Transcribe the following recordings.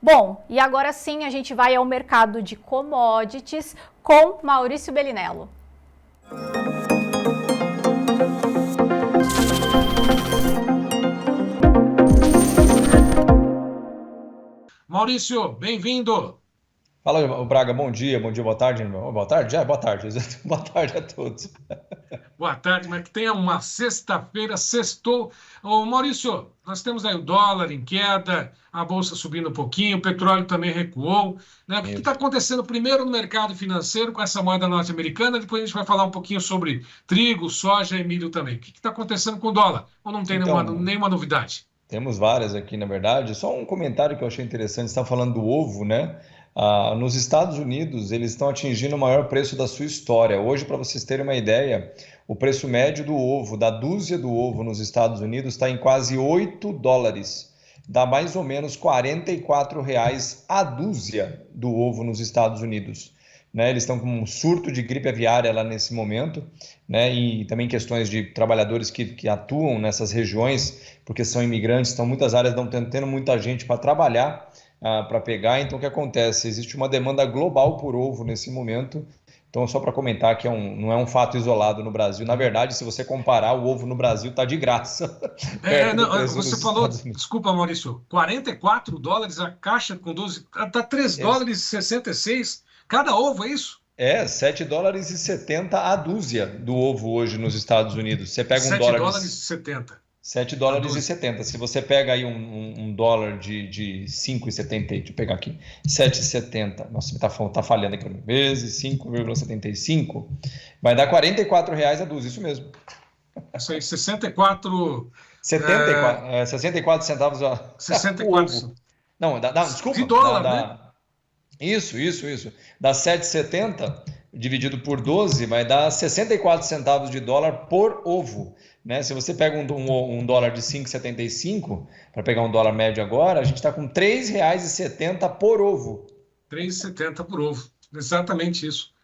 Bom, e agora sim a gente vai ao mercado de commodities com Maurício Bellinello. Maurício, bem-vindo. Fala, Braga, bom dia, boa tarde. Boa tarde? Já, boa tarde. Boa tarde a todos. Boa tarde, mas que tenha uma sexta-feira, sextou. Ô, Maurício, nós temos aí o dólar em queda, a bolsa subindo um pouquinho, o petróleo também recuou, né? O que está Isso. acontecendo primeiro no mercado financeiro com essa moeda norte-americana? Depois a gente vai falar um pouquinho sobre trigo, soja e milho também. O que está acontecendo com o dólar? Ou não tem Então, nenhuma novidade? temos várias aqui, na verdade. Só um comentário que eu achei interessante, você está falando do ovo, né? Nos Estados Unidos, eles estão atingindo o maior preço da sua história. Hoje, para vocês terem uma ideia, o preço médio do ovo, da dúzia do ovo nos Estados Unidos, está em quase $8. Dá mais ou menos R$ 44 a dúzia do ovo nos Estados Unidos. Né? Eles estão com um surto de gripe aviária lá nesse momento, né? E também questões de trabalhadores que atuam nessas regiões, porque são imigrantes, então muitas áreas não estão tendo muita gente para trabalhar, para pegar. Então, o que acontece? Existe uma demanda global por ovo nesse momento. Então, só para comentar que não é um fato isolado no Brasil. Na verdade, se você comparar, o ovo no Brasil está de graça, perto do Não, preço você nos falou, Estados Unidos. desculpa, Maurício, $44 a caixa com 12, tá $3,66 cada ovo, é isso? $7,70 a dúzia do ovo hoje nos Estados Unidos. Você pega um Sete dólar de dólares e 70 sete a dólares e 12. 70. Se você pega aí um dólar de 5,70, deixa eu pegar aqui, 7,70. Nossa, tá falhando aqui, vezes 5,75, vai dar R$ 44 a dúzia, isso mesmo. Isso aí, 64, 64 centavos o 64 ovo. Não, desculpa, de dólar, né? Isso. Dá 7,70 dividido por 12, vai dar 64 centavos de dólar por ovo. Né? Se você pega um dólar de 5,75, para pegar um dólar médio agora, a gente está com R$ 3,70 por ovo. 3,70 por ovo. Exatamente isso.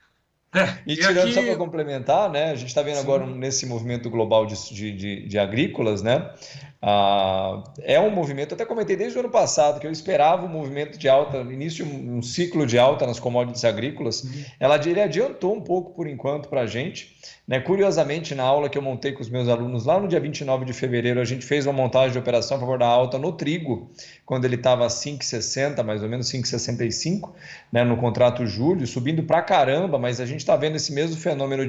E E tirando, só para aqui, complementar, né, a gente está vendo agora sim, nesse movimento global de agrícolas, né, é um movimento, até comentei desde o ano passado, que eu esperava um movimento de alta, início de um ciclo de alta nas commodities agrícolas. Ele adiantou um pouco por enquanto para a gente. Né? Curiosamente, na aula que eu montei com os meus alunos lá no dia 29 de fevereiro, a gente fez uma montagem de operação a favor da alta no trigo, quando ele estava a 5,60, mais ou menos 5,65, né, no contrato julho, subindo para caramba, mas a gente está vendo esse mesmo fenômeno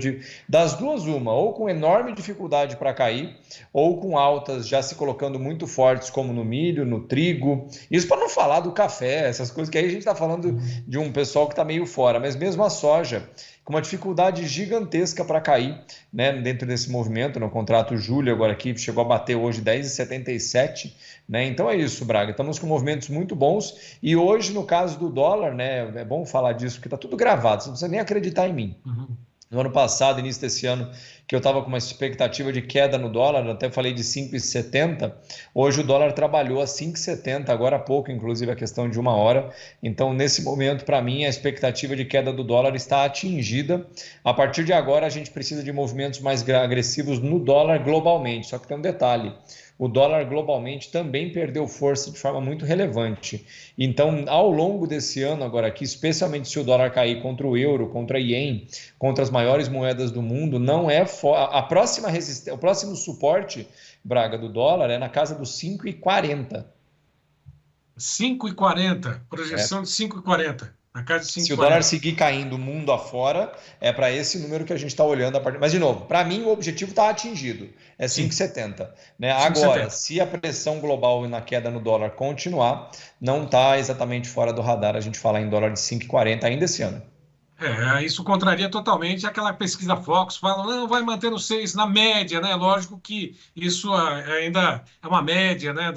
das duas uma, ou com enorme dificuldade para cair, ou com altas já se colocando muito fortes, como no milho, no trigo. Isso para não falar do café, essas coisas que aí a gente está falando de um pessoal que está meio fora, mas mesmo a soja, com uma dificuldade gigantesca para cair, né, dentro desse movimento, no contrato julho agora aqui, chegou a bater hoje 10,77, né, então é isso, Braga, estamos com movimentos muito bons, e hoje no caso do dólar, né, é bom falar disso, porque está tudo gravado, você não precisa nem acreditar em mim. No ano passado, início desse ano, que eu estava com uma expectativa de queda no dólar, até falei de 5,70, hoje o dólar trabalhou a 5,70, agora há pouco, inclusive a questão de uma hora. Então, nesse momento, para mim, a expectativa de queda do dólar está atingida. A partir de agora, a gente precisa de movimentos mais agressivos no dólar globalmente, só que tem um detalhe. O dólar globalmente também perdeu força de forma muito relevante. Então, ao longo desse ano agora aqui, especialmente se o dólar cair contra o euro, contra a ien, contra as maiores moedas do mundo, não é a próxima resistência, o próximo suporte, Braga, do dólar é na casa dos 5,40. 5,40, projeção de 5,40, na casa de Se o dólar 5,40. seguir caindo mundo afora, é para esse número que a gente está olhando. Mas, de novo, para mim o objetivo está atingido, é Sim, 5,70. Né? Agora, 5,70. se a pressão global na queda no dólar continuar, não está exatamente fora do radar a gente falar em dólar de 5,40 ainda esse ano. Isso contraria totalmente aquela pesquisa Fox, falam, não, vai manter no 6 na média, né? Lógico que isso ainda é uma média, né, É.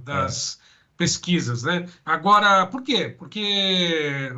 das pesquisas, né? Agora, por quê? Porque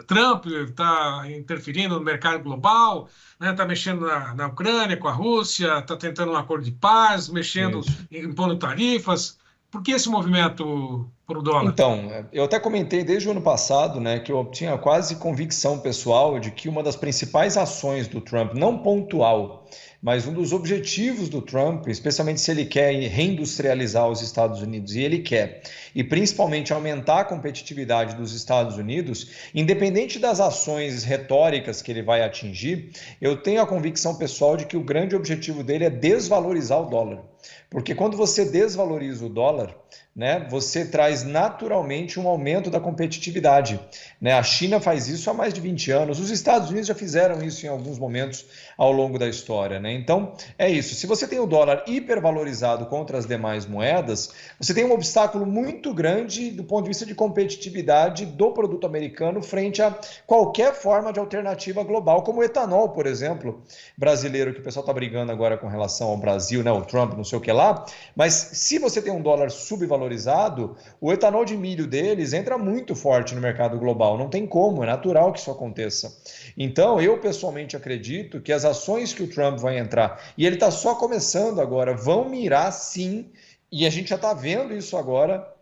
Trump está interferindo no mercado global, né? Está mexendo na Ucrânia com a Rússia, está tentando um acordo de paz, mexendo, Isso. impondo tarifas. Por que esse movimento, para o dólar? Então, eu até comentei desde o ano passado, né, que eu tinha quase convicção pessoal de que uma das principais ações do Trump, não pontual, mas um dos objetivos do Trump, especialmente se ele quer reindustrializar os Estados Unidos, e ele quer, e principalmente aumentar a competitividade dos Estados Unidos, independente das ações retóricas que ele vai atingir, eu tenho a convicção pessoal de que o grande objetivo dele é desvalorizar o dólar. Porque quando você desvaloriza o dólar, né, você traz naturalmente um aumento da competitividade. Né? A China faz isso há mais de 20 anos, os Estados Unidos já fizeram isso em alguns momentos ao longo da história. Né? Então, é isso. Se você tem o dólar hipervalorizado contra as demais moedas, você tem um obstáculo muito grande do ponto de vista de competitividade do produto americano frente a qualquer forma de alternativa global, como o etanol, por exemplo, brasileiro, que o pessoal está brigando agora com relação ao Brasil, né? O Trump, não sei o que lá, mas se você tem um dólar subvalorizado, o etanol de milho deles entra muito forte no mercado global, não tem como, é natural que isso aconteça. Então, eu pessoalmente acredito que as ações que o Trump vai entrar, e ele está só começando agora, vão mirar sim, e a gente já está vendo isso agora,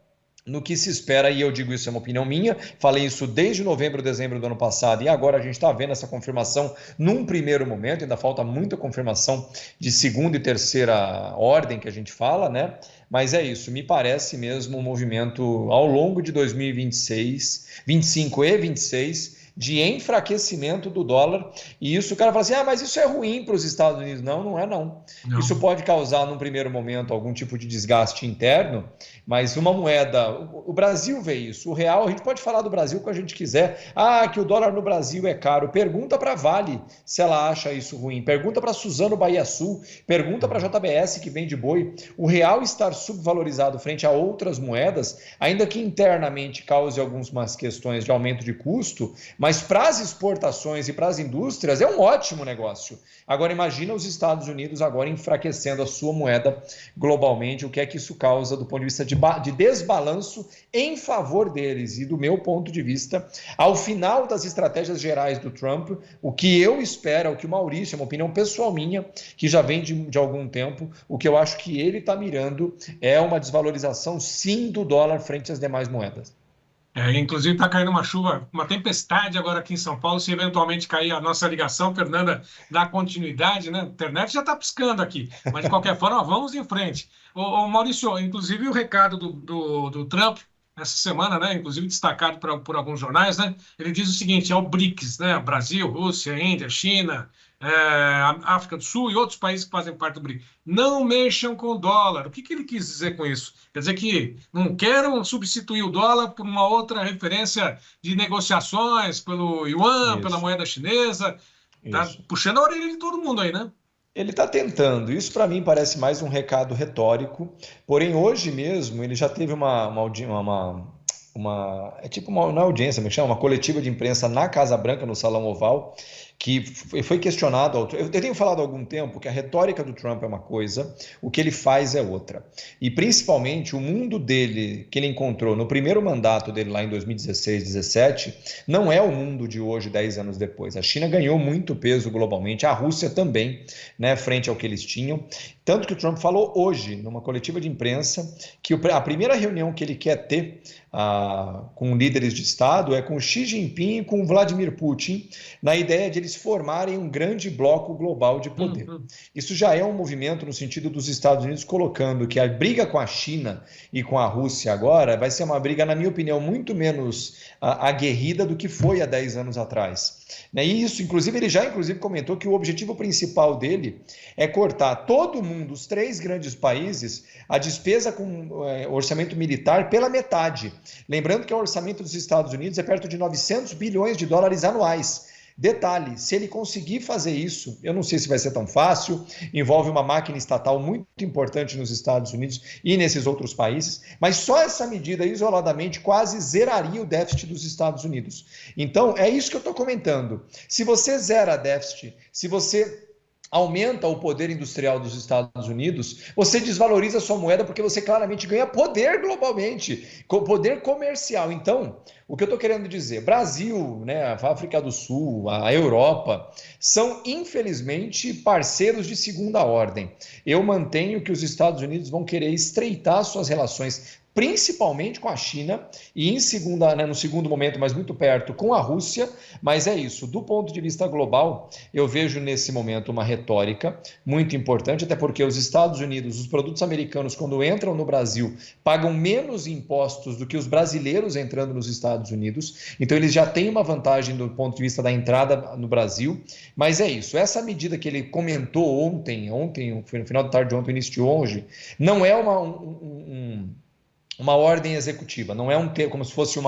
no que se espera, e eu digo isso é uma opinião minha, falei isso desde novembro, dezembro do ano passado, e agora a gente está vendo essa confirmação num primeiro momento, ainda falta muita confirmação de segunda e terceira ordem que a gente fala, né? Mas é isso, me parece mesmo um movimento ao longo de 2026, 25 e 26, de enfraquecimento do dólar, e isso o cara fala assim, mas isso é ruim para os Estados Unidos. Não, não é não. Isso pode causar num primeiro momento algum tipo de desgaste interno, mas uma moeda, o Brasil vê isso, o real, a gente pode falar do Brasil como a gente quiser, que o dólar no Brasil é caro, pergunta para a Vale se ela acha isso ruim, pergunta para Suzano Bahia Sul, pergunta para a JBS que vende boi, o real estar subvalorizado frente a outras moedas, ainda que internamente cause algumas questões de aumento de custo, mas para as exportações e para as indústrias é um ótimo negócio. Agora imagina os Estados Unidos agora enfraquecendo a sua moeda globalmente, o que é que isso causa do ponto de vista de desbalanço em favor deles. E do meu ponto de vista, ao final das estratégias gerais do Trump, o que eu espero, o que o Maurício, é uma opinião pessoal minha, que já vem de algum tempo, o que eu acho que ele está mirando é uma desvalorização sim do dólar frente às demais moedas. Inclusive está caindo uma chuva, uma tempestade agora aqui em São Paulo. Se eventualmente cair a nossa ligação, Fernanda, dá continuidade, né? A internet já está piscando aqui, mas de qualquer forma, vamos em frente. Ô Maurício, inclusive o recado do Trump essa semana, né? Inclusive destacado por alguns jornais, né? Ele diz o seguinte: é o BRICS, né? Brasil, Rússia, Índia, China, África do Sul e outros países que fazem parte do BRICS. Não mexam com o dólar. O que ele quis dizer com isso? Quer dizer que não querem substituir o dólar por uma outra referência de negociações pelo yuan, pela moeda chinesa. Está puxando a orelha de todo mundo aí, né? Ele está tentando. Isso para mim parece mais um recado retórico. Porém, hoje mesmo ele já teve uma audiência, me chama, uma coletiva de imprensa na Casa Branca, no Salão Oval, que foi questionado. Eu tenho falado há algum tempo que a retórica do Trump é uma coisa, o que ele faz é outra. E principalmente o mundo dele, que ele encontrou no primeiro mandato dele lá em 2016, 2017, não é o mundo de hoje, 10 anos depois. A China ganhou muito peso globalmente, a Rússia também, né, frente ao que eles tinham. Tanto que o Trump falou hoje, numa coletiva de imprensa, que a primeira reunião que ele quer ter com líderes de Estado é com Xi Jinping e com Vladimir Putin, na ideia de eles formarem um grande bloco global de poder. Isso já é um movimento no sentido dos Estados Unidos colocando que a briga com a China e com a Rússia agora vai ser uma briga, na minha opinião, muito menos aguerrida do que foi há 10 anos atrás. E isso, inclusive, ele já comentou que o objetivo principal dele é cortar todo mundo, os 3 grandes países, a despesa com orçamento militar pela metade. Lembrando que o orçamento dos Estados Unidos é perto de 900 bilhões de dólares anuais. Detalhe, se ele conseguir fazer isso, eu não sei se vai ser tão fácil, envolve uma máquina estatal muito importante nos Estados Unidos e nesses outros países, mas só essa medida isoladamente quase zeraria o déficit dos Estados Unidos. Então, é isso que eu estou comentando. Se você zera déficit, se você aumenta o poder industrial dos Estados Unidos, você desvaloriza a sua moeda porque você claramente ganha poder globalmente, poder comercial. Então, o que eu estou querendo dizer, Brasil, né, a África do Sul, a Europa, são infelizmente parceiros de segunda ordem. Eu mantenho que os Estados Unidos vão querer estreitar suas relações principalmente com a China e no segundo momento, mas muito perto, com a Rússia. Mas é isso, do ponto de vista global, eu vejo nesse momento uma retórica muito importante, até porque os Estados Unidos, os produtos americanos, quando entram no Brasil, pagam menos impostos do que os brasileiros entrando nos Estados Unidos, então eles já têm uma vantagem do ponto de vista da entrada no Brasil. Mas é isso, essa medida que ele comentou ontem, foi no final da tarde de ontem, início de hoje, não é uma ordem executiva, não é como se fosse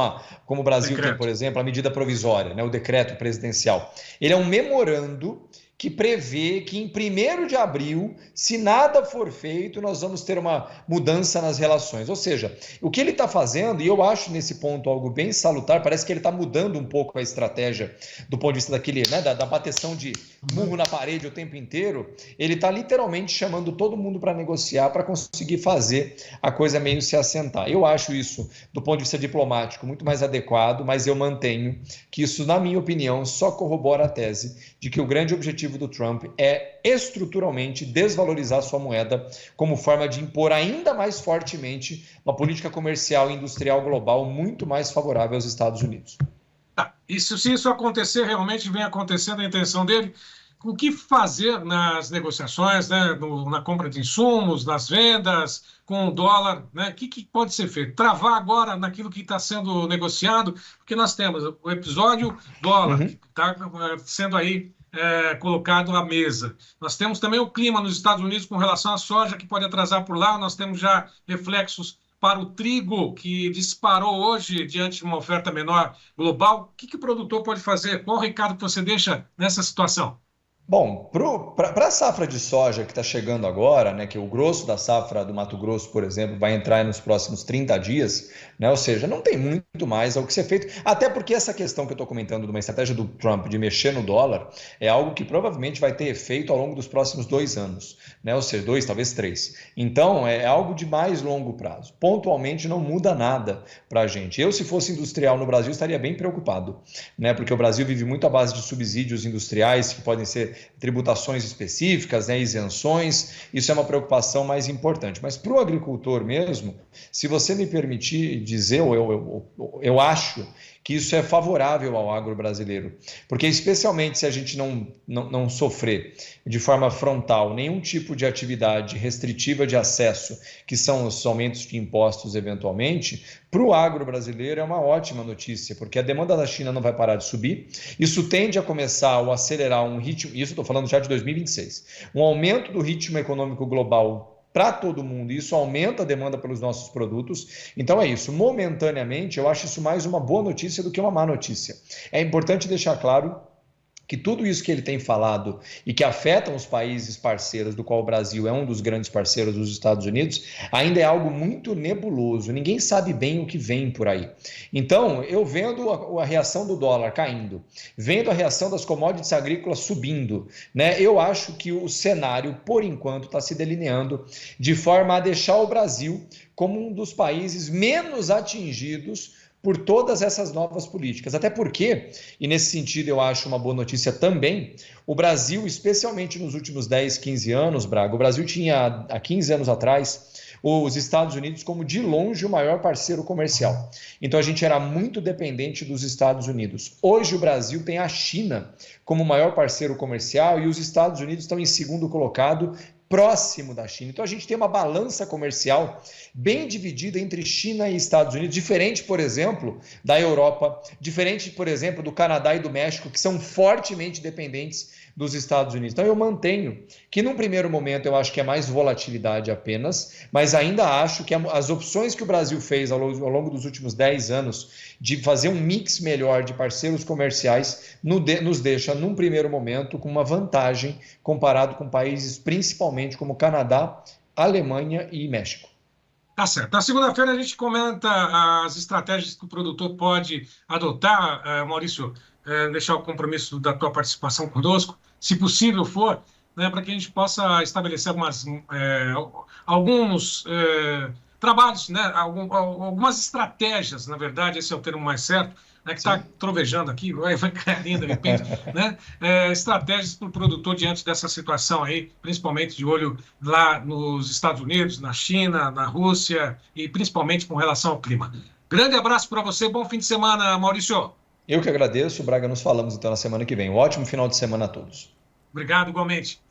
como o Brasil decreto. Tem, por exemplo, a medida provisória, né, o decreto presidencial. Ele é um memorando que prevê que em 1º de abril, se nada for feito, nós vamos ter uma mudança nas relações. Ou seja, o que ele está fazendo, e eu acho nesse ponto algo bem salutar, parece que ele está mudando um pouco a estratégia do ponto de vista da bateção de murro na parede o tempo inteiro. Ele está literalmente chamando todo mundo para negociar, para conseguir fazer a coisa meio se assentar. Eu acho isso, do ponto de vista diplomático, muito mais adequado, mas eu mantenho que isso, na minha opinião, só corrobora a tese de que o grande objetivo do Trump é estruturalmente desvalorizar sua moeda como forma de impor ainda mais fortemente uma política comercial e industrial global muito mais favorável aos Estados Unidos. E se isso acontecer, realmente vem acontecendo a intenção dele, o que fazer nas negociações, né, na compra de insumos, nas vendas, com o dólar, né? O que pode ser feito? Travar agora naquilo que está sendo negociado, porque nós temos o episódio dólar, que está sendo aí colocado à mesa. Nós temos também o clima nos Estados Unidos com relação à soja, que pode atrasar por lá. Nós temos já reflexos para o trigo, que disparou hoje diante de uma oferta menor global. O que o produtor pode fazer? Qual o recado que você deixa nessa situação? Bom, para a safra de soja que está chegando agora, né, que o grosso da safra do Mato Grosso, por exemplo, vai entrar nos próximos 30 dias, né, ou seja, não tem muito mais ao que ser feito, até porque essa questão que eu estou comentando de uma estratégia do Trump de mexer no dólar é algo que provavelmente vai ter efeito ao longo dos próximos 2 anos, né, ou seja, 2, talvez 3. Então, é algo de mais longo prazo. Pontualmente não muda nada para a gente. Eu, se fosse industrial no Brasil, estaria bem preocupado, né, porque o Brasil vive muito à base de subsídios industriais que podem ser tributações específicas, né, isenções. Isso é uma preocupação mais importante. Mas para o agricultor mesmo, se você me permitir dizer, eu acho que isso é favorável ao agro brasileiro, porque especialmente se a gente não sofrer de forma frontal nenhum tipo de atividade restritiva de acesso, que são os aumentos de impostos eventualmente, para o agro brasileiro é uma ótima notícia, porque a demanda da China não vai parar de subir, isso tende a começar ou acelerar um ritmo, isso estou falando já de 2026, um aumento do ritmo econômico global para todo mundo, e isso aumenta a demanda pelos nossos produtos. Então é isso, momentaneamente eu acho isso mais uma boa notícia do que uma má notícia. É importante deixar claro que tudo isso que ele tem falado e que afetam os países parceiros, do qual o Brasil é um dos grandes parceiros dos Estados Unidos, ainda é algo muito nebuloso, ninguém sabe bem o que vem por aí. Então, eu vendo a reação do dólar caindo, vendo a reação das commodities agrícolas subindo, né, eu acho que o cenário, por enquanto, está se delineando de forma a deixar o Brasil como um dos países menos atingidos por todas essas novas políticas. Até porque, e nesse sentido eu acho uma boa notícia também, o Brasil, especialmente nos últimos 10, 15 anos, Braga, o Brasil tinha há 15 anos atrás os Estados Unidos como de longe o maior parceiro comercial. Então a gente era muito dependente dos Estados Unidos. Hoje o Brasil tem a China como o maior parceiro comercial e os Estados Unidos estão em segundo colocado, próximo da China. Então a gente tem uma balança comercial bem dividida entre China e Estados Unidos, diferente, por exemplo, da Europa, diferente, por exemplo, do Canadá e do México, que são fortemente dependentes dos Estados Unidos. Então eu mantenho que num primeiro momento eu acho que é mais volatilidade apenas, mas ainda acho que as opções que o Brasil fez ao longo dos últimos 10 anos de fazer um mix melhor de parceiros comerciais nos deixa num primeiro momento com uma vantagem comparado com países principalmente como Canadá, Alemanha e México. Tá certo. Na segunda-feira a gente comenta as estratégias que o produtor pode adotar, Maurício, deixar o compromisso da tua participação conosco, se possível for, né, para que a gente possa estabelecer alguns trabalhos, né, algumas estratégias, na verdade, esse é o termo mais certo, né, que está trovejando aqui, vai cair de repente, né? Estratégias para o produtor diante dessa situação aí, principalmente de olho lá nos Estados Unidos, na China, na Rússia e principalmente com relação ao clima. Grande abraço para você, bom fim de semana, Maurício. Eu que agradeço, Braga, nos falamos então na semana que vem. Um ótimo final de semana a todos. Obrigado, igualmente.